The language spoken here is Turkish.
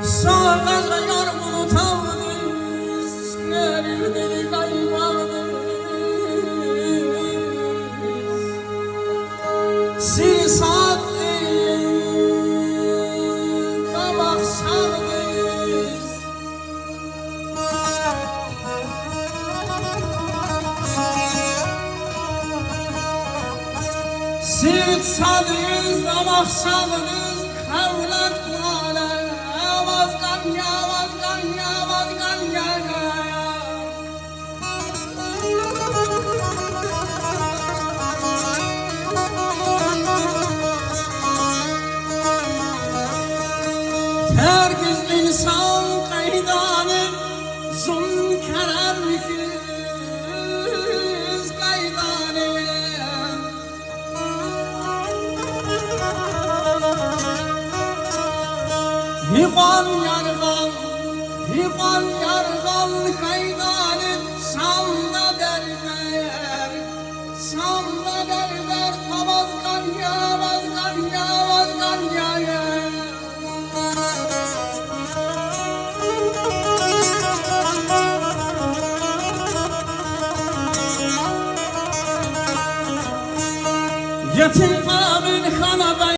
Sağlarla yar bulutavdız, ne bir deli kaybağdız. Sisat kabak sağdız. Sitsadız, kabak sağdız, kavlat mala. Herkes insan kaydanı zun kararlıkız kaydanı. Hivan yargan kaydanı salla derler, salla derler. Avazgan ya, avazgan ya, avazgan ya. Yetim